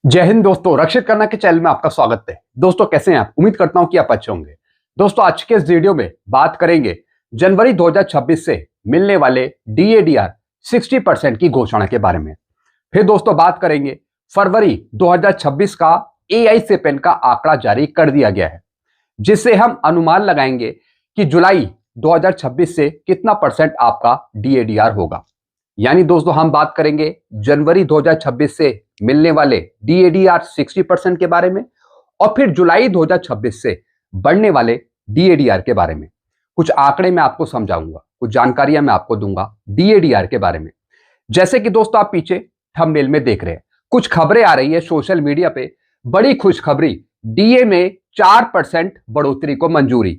जय हिंद दोस्तों, रक्षित करना के चैनल में आपका स्वागत है। दोस्तों कैसे हैं आप? उम्मीद करता हूं कि आप अच्छे होंगे। दोस्तों आज के इस वीडियो में बात करेंगे जनवरी 2026 से मिलने वाले DADR 60% की घोषणा के बारे में। फिर दोस्तों बात करेंगे फरवरी 2026 का AICPAN का आंकड़ा जारी कर दिया गया है, जिससे हम अनुमान लगाएंगे कि जुलाई 2026 से कितना परसेंट आपका DADR होगा। यानी दोस्तों हम बात करेंगे जनवरी 2026 से मिलने वाले DADR 60% के बारे में और फिर जुलाई 2026 से बढ़ने वाले DADR के बारे में। कुछ आंकड़े मैं आपको समझाऊंगा, कुछ जानकारियां मैं आपको दूंगा DADR के बारे में। जैसे कि दोस्तों आप पीछे थंबनेल में देख रहे हैं, कुछ खबरें आ रही है सोशल मीडिया पे, बड़ी खुशखबरी, DA में 4% बढ़ोतरी को मंजूरी।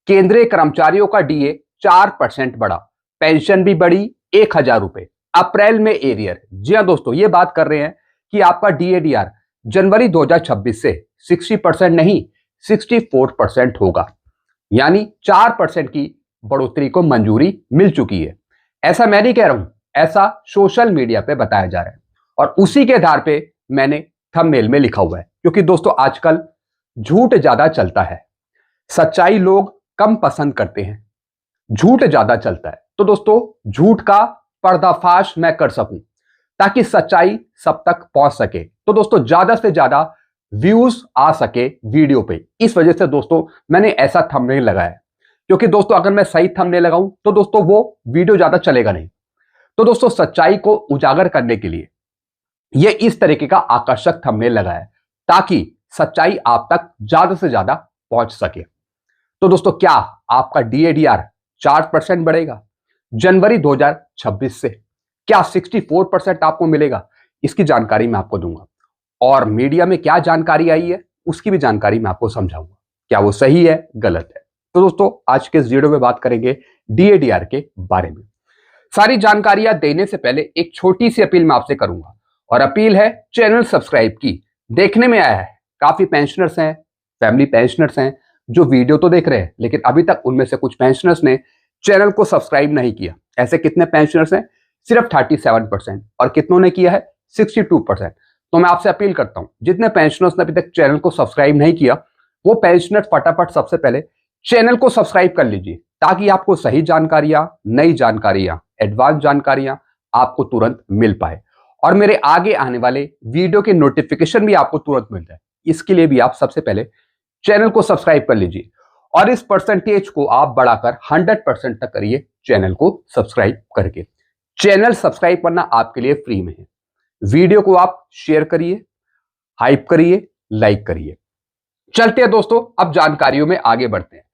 केंद्रीय कर्मचारियों का DA 4% बढ़ा, पेंशन भी बढ़ी 1000 रुपए, अप्रैल में एरियर। जी हाँ दोस्तों, ये बात कर रहे हैं कि आपका DADR जनवरी 2026 से 60% नहीं 64% होगा, यानी 4% की बढ़ोतरी को मंजूरी मिल चुकी है। ऐसा मैं नहीं कह रहा हूं, ऐसा सोशल मीडिया पे बताया जा रहा है और उसी के आधार पे मैंने थंबनेल में लिखा हुआ है, क्योंकि दोस्तों आजकल झूठ ज्यादा चलता है, सच्चाई लोग कम पसंद करते हैं, झूठ ज्यादा चलता है। तो दोस्तों झूठ का पर्दाफाश मैं कर सकूं ताकि सच्चाई सब तक पहुंच सके, तो दोस्तों ज्यादा से ज्यादा व्यूज आ सके वीडियो पे। इस वजह से दोस्तों मैंने ऐसा थंबनेल लगाया, क्योंकि दोस्तों अगर मैं सही थंबनेल लगाऊं तो दोस्तों वो वीडियो ज्यादा चलेगा नहीं। तो दोस्तों सच्चाई को उजागर करने के लिए ये इस तरीके का आकर्षक थंबनेल लगाया ताकि सच्चाई आप तक ज्यादा से ज्यादा पहुंच सके। तो दोस्तों क्या आपका DADR 4% बढ़ेगा जनवरी 2026 से? क्या 64% आपको मिलेगा? इसकी जानकारी मैं आपको दूंगा और मीडिया में क्या जानकारी आई है उसकी भी जानकारी मैं आपको समझाऊंगा, क्या वो सही है गलत है। तो दोस्तों आज के इस वीडियो में बात करेंगे DADR के बारे में। सारी जानकारियां देने से पहले एक छोटी सी अपील मैं आपसे करूंगा, और अपील है चैनल सब्सक्राइब की। देखने में आया है काफी पेंशनर्स हैं, फैमिली पेंशनर्स हैं जो वीडियो तो देख रहे हैं, लेकिन अभी तक उनमें से कुछ पेंशनर्स ने चैनल को सब्सक्राइब नहीं किया। ऐसे कितने पेंशनर्स हैं? सिर्फ 37%, और कितनों ने किया है? 62%। तो मैं आपसे अपील करता हूं, जितने पेंशनर्स ने अभी तक चैनल को सब्सक्राइब नहीं किया, वो पेंशनर फटाफट सबसे पहले चैनल को सब्सक्राइब कर लीजिए, ताकि आपको सही जानकारियां, नई जानकारियां, एडवांस जानकारियां आपको तुरंत मिल पाए और मेरे आगे आने वाले वीडियो के नोटिफिकेशन भी आपको तुरंत मिल जाए। इसके लिए भी आप सबसे पहले चैनल को सब्सक्राइब कर लीजिए और इस परसेंटेज को आप बढ़ाकर 100% तक करिए चैनल को सब्सक्राइब करके। चैनल सब्सक्राइब करना आपके लिए फ्री में है। वीडियो को आप शेयर करिए, हाइप करिए, लाइक करिए। चलते हैं दोस्तों, अब जानकारियों में आगे बढ़ते हैं।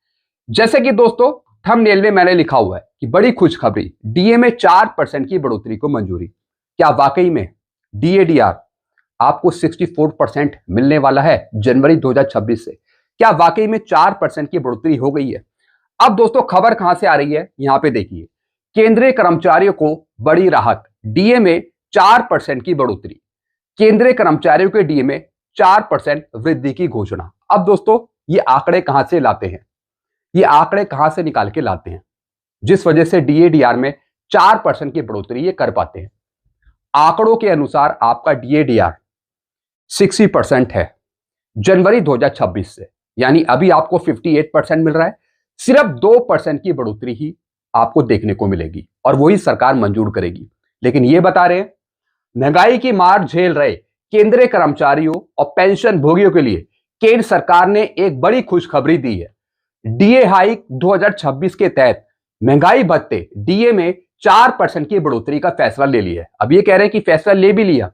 जैसे कि दोस्तों थंबनेल में मैंने लिखा हुआ है कि बड़ी खुशखबरी, DA में 4% की बढ़ोतरी को मंजूरी। क्या वाकई में DADR आपको 64% मिलने वाला है जनवरी 2026 से? क्या वाकई में 4% की बढ़ोतरी हो गई है? अब दोस्तों खबर कहां से आ रही है, यहां पे देखिए, केंद्रीय कर्मचारियों को बड़ी राहत, DA में 4% की बढ़ोतरी। केंद्रीय कर्मचारियों के DA में 4% वृद्धि की घोषणा। अब दोस्तों ये आंकड़े कहां से लाते हैं, ये आंकड़े कहां से निकाल के लाते हैं जिस वजह से DADR में 4% की बढ़ोतरी ये कर पाते हैं? आंकड़ों के अनुसार आपका DADR 60% है जनवरी 2026 से, यानी अभी आपको 58% मिल रहा है। सिर्फ 2% की बढ़ोतरी ही आपको देखने को मिलेगी और वही सरकार मंजूर करेगी। लेकिन ये बता रहे हैं महंगाई की मार झेल रहे केंद्रीय कर्मचारियों और पेंशन भोगियों के लिए केंद्र सरकार ने एक बड़ी खुशखबरी दी है। DA हाइक 2026 के तहत महंगाई भत्ते DA में 4% की बढ़ोतरी का फैसला ले लिया है। अब ये कह रहे हैं कि फैसला ले भी लिया,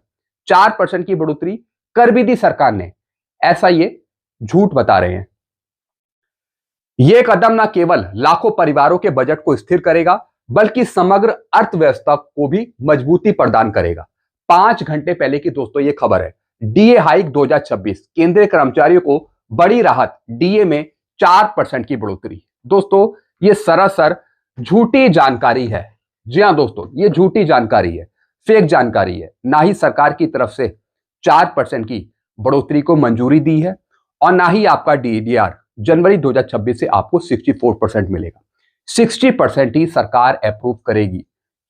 4% की बढ़ोतरी कर भी दी सरकार ने, ऐसा ये झूठ बता रहे हैं। यह कदम न केवल लाखों परिवारों के बजट को स्थिर करेगा, बल्कि समग्र अर्थव्यवस्था को भी मजबूती प्रदान करेगा। 5 घंटे पहले की दोस्तों ये खबर है। DA हाइक 2026, केंद्रीय कर्मचारियों को बड़ी राहत, DA में 4% की बढ़ोतरी। दोस्तों ये सरासर झूठी जानकारी है। जी हां दोस्तों, ये झूठी जानकारी है, फेक जानकारी है। ना ही सरकार की तरफ से 4% की बढ़ोतरी को मंजूरी दी है और ना ही आपका DADR जनवरी 2026 से आपको 64% मिलेगा। 60% ही सरकार अप्रूव करेगी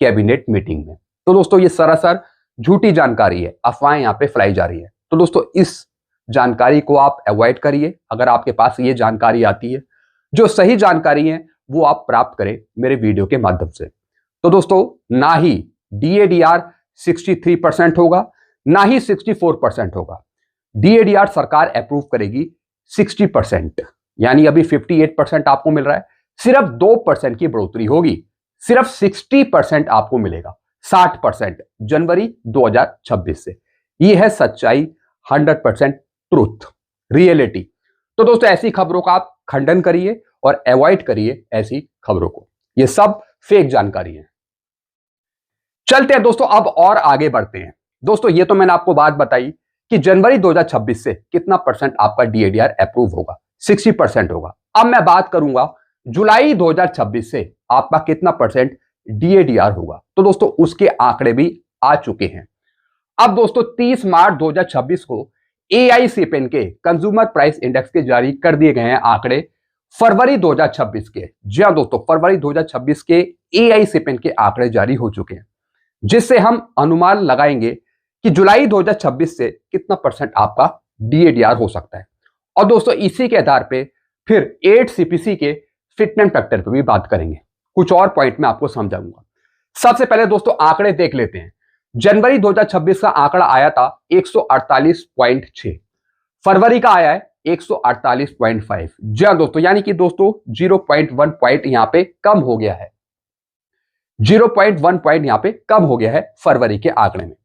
कैबिनेट मीटिंग में। तो दोस्तों ये सरासर झूठी जानकारी है, अफवाहें यहां पे फैलाई जा रही है। तो दोस्तों इस जानकारी को आप अवॉइड करिए। अगर आपके पास ये जानकारी आती है, जो सही जानकारी है वो आप प्राप्त करें मेरे वीडियो के माध्यम से। तो दोस्तों ना ही DADR 63% होगा, ना ही 64% होगा। DADR सरकार अप्रूव करेगी 60%, यानी अभी 58% आपको मिल रहा है, सिर्फ 2% की बढ़ोतरी होगी, सिर्फ 60% आपको मिलेगा, 60% जनवरी 2026 से। यह है सच्चाई, 100% ट्रूथ, रियलिटी। तो दोस्तों ऐसी खबरों का आप खंडन करिए और अवॉइड करिए ऐसी खबरों को, यह सब फेक जानकारी है। चलते हैं दोस्तों, अब और आगे बढ़ते हैं। दोस्तों ये तो मैंने आपको बात बताई कि जनवरी 2026 से कितना परसेंट आपका DADR अप्रूव होगा, 60% होगा। अब मैं बात करूंगा जुलाई 2026 से आपका कितना परसेंट DADR होगा। तो दोस्तों उसके आंकड़े भी आ चुके हैं। अब दोस्तों 30 मार्च 2026 को AICPEN के कंज्यूमर प्राइस इंडेक्स के जारी कर दिए गए हैं आंकड़े फरवरी 2026 के। जी हां दोस्तों, फरवरी 2026 के AICPEN के आंकड़े जारी हो चुके हैं, जिससे हम अनुमान लगाएंगे कि जुलाई 2026 से कितना परसेंट आपका DADR हो सकता है। और दोस्तों इसी के आधार पे फिर 8 CPC के फिटमेंट फैक्टर पे भी बात करेंगे। कुछ और पॉइंट में आपको समझाऊंगा। सबसे पहले दोस्तों आंकड़े देख लेते हैं। जनवरी 2026 का आंकड़ा आया था 148.6, फरवरी का आया है 148.5। जी हां दोस्तों, यानी कि दोस्तों 0.1 पॉइंट यहां पे कम हो गया है, 0.1 पॉइंट यहां पे कम हो गया है फरवरी के आंकड़े में।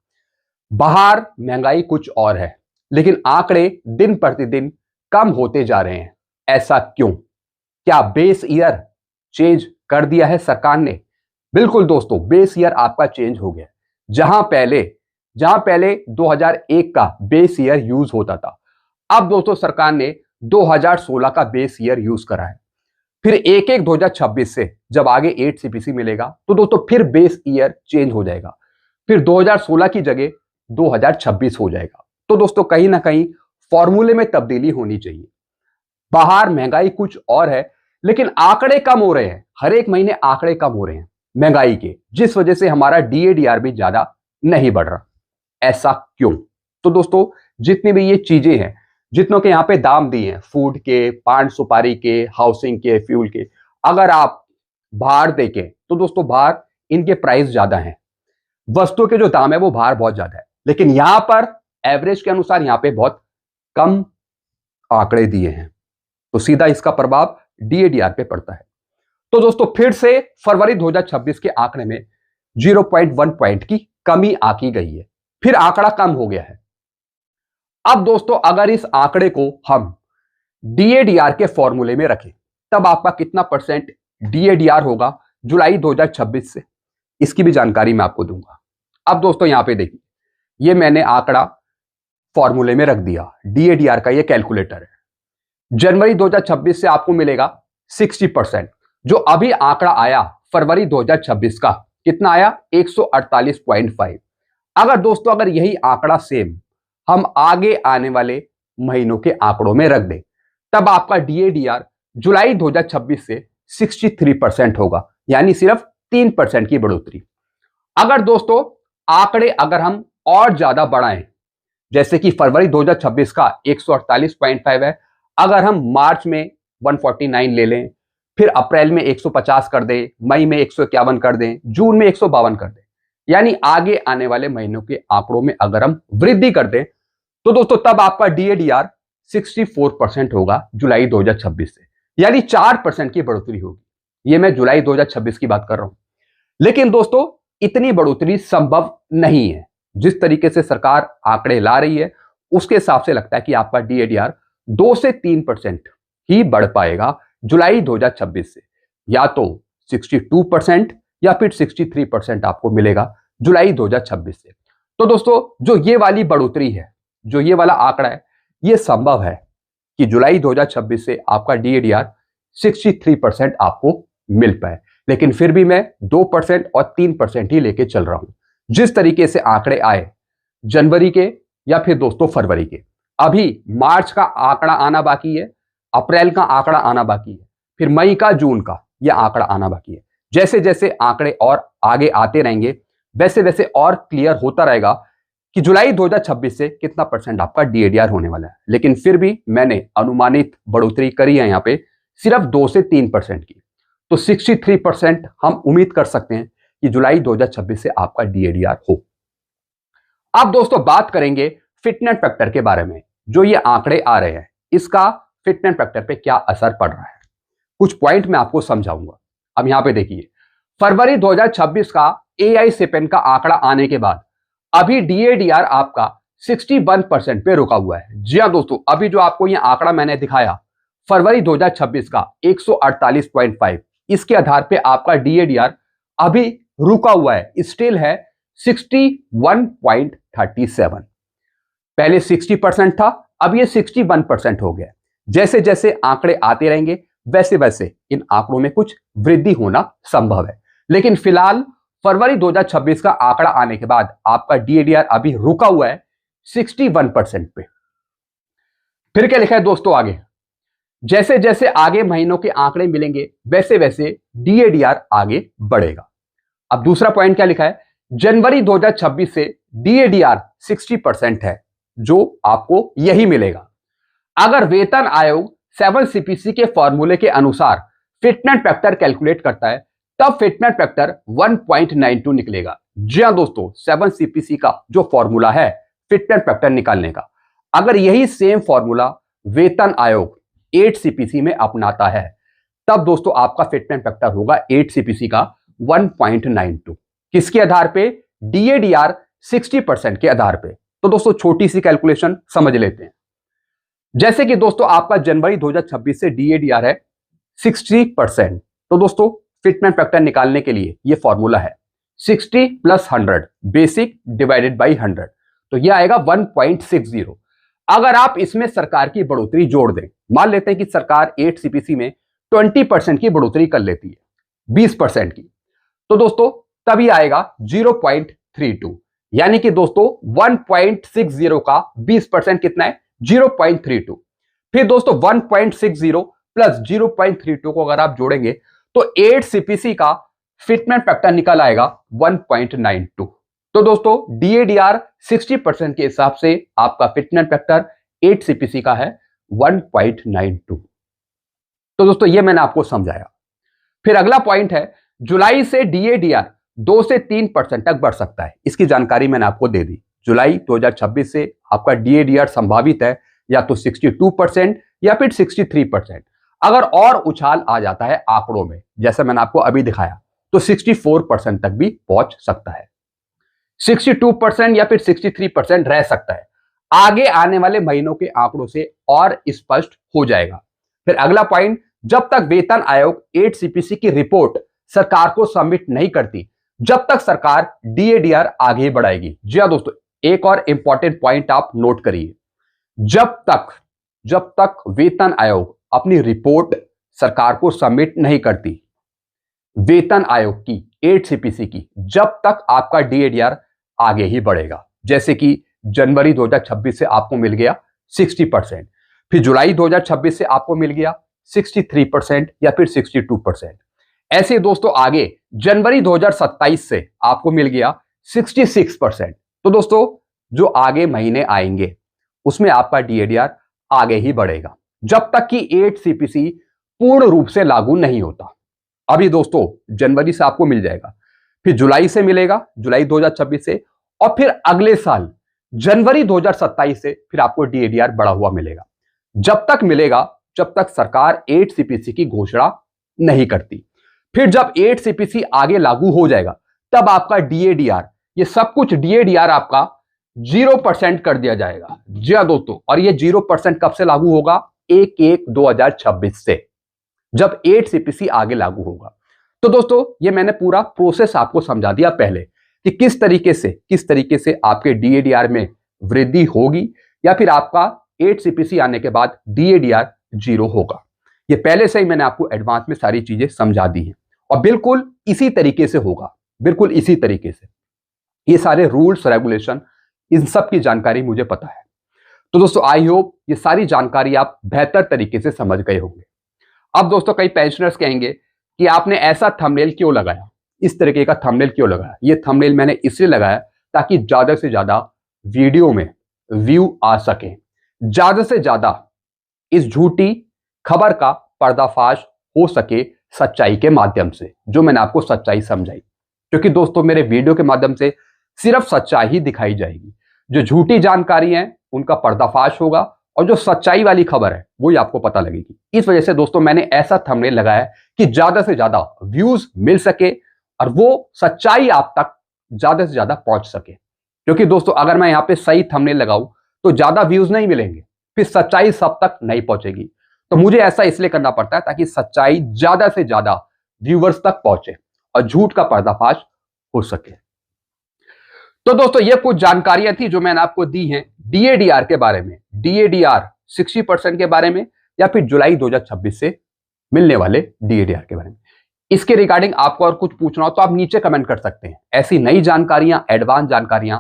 बाहर महंगाई कुछ और है, लेकिन आंकड़े दिन प्रतिदिन कम होते जा रहे हैं। ऐसा क्यों? क्या बेस ईयर चेंज कर दिया है सरकार ने? बिल्कुल दोस्तों, बेस ईयर आपका चेंज हो गया। जहां पहले 2001 का बेस ईयर यूज होता था, अब दोस्तों सरकार ने 2016 का बेस ईयर यूज करा है। फिर 1/1 2026 से जब आगे 8 CPC मिलेगा तो दोस्तों फिर बेस ईयर चेंज हो जाएगा, फिर 2016 की जगह 2026 हो जाएगा। तो दोस्तों कहीं ना कहीं फॉर्मूले में तब्दीली होनी चाहिए। बाहर महंगाई कुछ और है, लेकिन आंकड़े कम हो रहे हैं, हर एक महीने आंकड़े कम हो रहे हैं महंगाई के, जिस वजह से हमारा DADR भी ज्यादा नहीं बढ़ रहा। ऐसा क्यों? तो दोस्तों जितनी भी ये चीजें हैं, जितनों के यहां पे दाम दिए हैं, फूड के, पान सुपारी के, हाउसिंग के, फ्यूल के, अगर आप बाहर देखें तो दोस्तों बाहर इनके प्राइस ज्यादा हैं, वस्तुओं के जो दाम है वो बाहर बहुत ज्यादा है, लेकिन यहां पर एवरेज के अनुसार यहां पे बहुत कम आंकड़े दिए हैं। तो सीधा इसका प्रभाव DADR पे पड़ता है। तो दोस्तों फिर से फरवरी 2026 के आंकड़े में 0.1 पॉइंट की कमी आंकी गई है, फिर आंकड़ा कम हो गया है। अब दोस्तों अगर इस आंकड़े को हम DADR के फॉर्मूले में रखें, तब आपका कितना परसेंट DADR होगा जुलाई 2026 से, इसकी भी जानकारी मैं आपको दूंगा। अब दोस्तों यहां पे देखिए, ये मैंने आंकड़ा फॉर्मूले में रख दिया, DADR का ये कैलकुलेटर है। जनवरी 2026 से आपको मिलेगा 60%, जो अभी आंकड़ा आया फरवरी 2026 का कितना आया, 148.5। अगर यही आंकड़ा सेम हम आगे आने वाले महीनों के आंकड़ों में रख दें, तब आपका DADR जुलाई 2026 से 63% होगा, यानी सिर्फ 3% की बढ़ोतरी। अगर दोस्तों आंकड़े अगर हम और ज्यादा बढ़ाएं, जैसे कि फरवरी 2026 का 148.5 है, अगर हम मार्च में 149 ले लें, फिर अप्रैल में 150 कर दें, मई में 151 कर दें, जून में 152 कर दें, यानी आगे आने वाले महीनों के आंकड़ों में अगर हम वृद्धि कर दें, तो दोस्तों तब आपका DADR 64% होगा जुलाई 2026 से, यानी 4% की बढ़ोतरी होगी। ये मैं जुलाई 2026 की बात कर रहा हूं। लेकिन दोस्तों इतनी बढ़ोतरी संभव नहीं है। जिस तरीके से सरकार आंकड़े ला रही है, उसके हिसाब से लगता है कि आपका DADR 2 से 3% ही बढ़ पाएगा जुलाई 2026 से, या तो 62% या फिर 63% आपको मिलेगा जुलाई 2026 से। तो दोस्तों जो ये वाली बढ़ोतरी है, जो ये वाला आंकड़ा है, ये संभव है कि जुलाई 2026 से आपका DADR 63% आपको मिल पाए, लेकिन फिर भी मैं 2% और 3% ही लेके चल रहा हूं। जिस तरीके से आंकड़े आए जनवरी के या फिर दोस्तों फरवरी के, अभी मार्च का आंकड़ा आना बाकी है, अप्रैल का आंकड़ा आना बाकी है, फिर मई का, जून का यह आंकड़ा आना बाकी है। जैसे जैसे आंकड़े और आगे आते रहेंगे, वैसे वैसे और क्लियर होता रहेगा कि जुलाई 2026 से कितना परसेंट आपका डीएडीआर होने वाला है, लेकिन फिर भी मैंने अनुमानित बढ़ोतरी करी है यहां पे सिर्फ 2 से 3% की। तो 63% हम उम्मीद कर सकते हैं कि जुलाई 2026 से आपका डीएडीआर हो। अब दोस्तों बात करेंगे फिटनेस फैक्टर के बारे में। जो ये आंकड़े आ रहे हैं, इसका फिटनेस फैक्टर पे क्या असर पड़ रहा है, कुछ पॉइंट मैं आपको समझाऊंगा। अब यहां पे देखिए, फरवरी 2026 का एआई सेपेन का आंकड़ा आने के बाद अभी डीएडीआर आपका 61% पे रुका हुआ है। जी हां दोस्तों, अभी जो आपको यह आंकड़ा मैंने दिखाया फरवरी 2026 का 148.5, इसके आधार पे आपका डीएडीआर अभी रुका हुआ है, स्टिल है 61.37। पहले 60% था, अब ये 61% हो गया। जैसे जैसे आंकड़े आते रहेंगे वैसे वैसे इन आंकड़ों में कुछ वृद्धि होना संभव है, लेकिन फिलहाल फरवरी 2026 का आंकड़ा आने के बाद आपका डीएडीआर अभी रुका हुआ है 61% पे। फिर क्या लिखा है दोस्तों आगे, जैसे जैसे आगे महीनों के आंकड़े मिलेंगे वैसे वैसे डीएडीआर आगे बढ़ेगा। अब दूसरा पॉइंट क्या लिखा है, जनवरी 2026 से डीएडीआर 60% है, जो आपको यही मिलेगा। अगर वेतन आयोग 7 सीपीसी के फॉर्मूले के अनुसार फिटनेस फैक्टर कैलकुलेट करता है, तब फिटनेस फैक्टर 1.92 निकलेगा। जी हां दोस्तों, 7 सीपीसी का जो फॉर्मूला है फिटनेस फैक्टर निकालने का, अगर यही सेम फॉर्मूला वेतन आयोग 8 सीपीसी में अपनाता है, तब दोस्तों आपका फिटनेस फैक्टर होगा 8 सीपीसी का 1.92। किसके आधार पे? डीएडीआर 60% के आधार पे। तो दोस्तों छोटी सी कैलकुलेशन समझ लेते हैं। जैसे कि दोस्तों आपका जनवरी 2026 से डीएडीआर है 60%, तो दोस्तों फिटनेस फैक्टर निकालने के लिए ये फॉर्मूला है 60 + 100 बेसिक डिवाइडेड बाई 100, तो ये आएगा 1.60। अगर आप इसमें सरकार की बढ़ोतरी जोड़ दें, मान लेते हैं कि सरकार 8 सीपीसी में 20% की बढ़ोतरी कर लेती है, 20% की, तो दोस्तों तभी आएगा 0.32। यानी कि दोस्तों 1.60 का 20% कितना है? 0.32। फिर दोस्तों 1.60 प्लस 0.32 को अगर आप जोड़ेंगे तो 8 सीपीसी का फिटनेस फैक्टर निकल आएगा 1.92। तो दोस्तों डीएडीआर 60% के हिसाब से आपका फिटनेस फैक्टर 8 सीपीसी का है 1.92। तो दोस्तों ये मैंने आपको समझाया। फिर अगला पॉइंट है, जुलाई से डीएडीआर 2 से 3% तक बढ़ सकता है। इसकी जानकारी मैंने आपको दे दी। जुलाई 2026 से आपका डीएडीआर संभावित है या तो 62% या फिर 63%। अगर और उछाल आ जाता है आंकड़ों में, जैसे मैंने आपको अभी दिखाया, तो 64% तक भी पहुंच सकता है। 62% या फिर 63% रह सकता है। आगे आने वाले महीनों के आंकड़ों से और स्पष्ट हो जाएगा। फिर अगला पॉइंट, जब तक वेतन आयोग 8 सीपीसी की रिपोर्ट सरकार को सबमिट नहीं करती, जब तक सरकार डीएडीआर आगे बढ़ाएगी। जी हां दोस्तों, एक और इंपॉर्टेंट पॉइंट आप नोट करिए, जब तक वेतन आयोग अपनी रिपोर्ट सरकार को सबमिट नहीं करती, वेतन आयोग की 8 सीपीसी की, जब तक आपका डीएडीआर आगे ही बढ़ेगा। जैसे कि जनवरी 2026 से आपको मिल गया 60%, फिर जुलाई 2026 से आपको मिल गया 63% या फिर 62%। ऐसे दोस्तों आगे जनवरी 2027 से आपको मिल गया 66%। तो दोस्तों जो आगे महीने आएंगे उसमें आपका डीएडीआर आगे ही बढ़ेगा, जब तक कि 8 सीपीसी पूर्ण रूप से लागू नहीं होता। अभी दोस्तों जनवरी से आपको मिल जाएगा, फिर जुलाई से मिलेगा, जुलाई 2026 से, और फिर अगले साल जनवरी 2027 से फिर आपको डीएडीआर बढ़ा हुआ मिलेगा। जब तक मिलेगा जब तक सरकार 8 सीपीसी की घोषणा नहीं करती। फिर जब 8 सीपीसी आगे लागू हो जाएगा, तब आपका डीएडीआर, ये सब कुछ डीएडीआर आपका 0% कर दिया जाएगा। जी हां दोस्तों, और ये 0% कब से लागू होगा? 1/1/2026 से, जब 8 सीपीसी आगे लागू होगा। तो दोस्तों ये मैंने पूरा प्रोसेस आपको समझा दिया पहले कि किस तरीके से आपके डीएडीआर में वृद्धि होगी या फिर आपका 8 सीपीसी आने के बाद डीएडीआर 0 होगा। ये पहले से ही मैंने आपको एडवांस में सारी चीजें समझा दी हैं, और बिल्कुल इसी तरीके से होगा, बिल्कुल इसी तरीके से। ये सारे रूल्स रेगुलेशन, इन सब की जानकारी मुझे पता है। तो दोस्तों आई होप ये सारी जानकारी आप बेहतर तरीके से समझ गए होंगे। अब दोस्तों कई पेंशनर्स कहेंगे कि आपने ऐसा थंबनेल क्यों लगाया, इस तरीके का थंबनेल क्यों लगाया? ये थंबनेल मैंने इसलिए लगाया ताकि ज्यादा से ज्यादा वीडियो में व्यू आ सके, ज्यादा से ज्यादा इस झूठी खबर का पर्दाफाश हो सके सच्चाई के माध्यम से, जो मैंने आपको सच्चाई समझाई। क्योंकि दोस्तों मेरे वीडियो के माध्यम से सिर्फ सच्चाई ही दिखाई जाएगी, जो झूठी जानकारी है उनका पर्दाफाश होगा और जो सच्चाई वाली खबर है वो ही आपको पता लगेगी। इस वजह से दोस्तों मैंने ऐसा थंबनेल लगाया कि ज्यादा से ज्यादा व्यूज मिल सके और वो सच्चाई आप तक ज्यादा से ज्यादा पहुंच सके। क्योंकि दोस्तों अगर मैं यहाँ पे सही थंबनेल लगाऊं तो ज्यादा व्यूज नहीं मिलेंगे, फिर सच्चाई सब तक नहीं पहुंचेगी। तो मुझे ऐसा इसलिए करना पड़ता है ताकि सच्चाई ज्यादा से ज्यादा व्यूवर्स तक पहुंचे और झूठ का पर्दाफाश हो सके। तो दोस्तों ये कुछ जानकारियां थी जो मैंने आपको दी हैं डीएडीआर के बारे में, डीएडीआर 60% के बारे में, या फिर जुलाई 2026 से मिलने वाले डीएडीआर के बारे में। इसके रिगार्डिंग आपको और कुछ पूछना हो तो आप नीचे कमेंट कर सकते हैं। ऐसी नई जानकारियां, एडवांस जानकारियां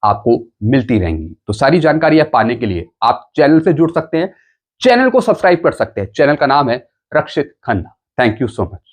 आपको मिलती रहेंगी। तो सारी जानकारियां पाने के लिए आप चैनल से जुड़ सकते हैं, चैनल को सब्सक्राइब कर सकते हैं। चैनल का नाम है Rakshit Khanna. Thank you so much.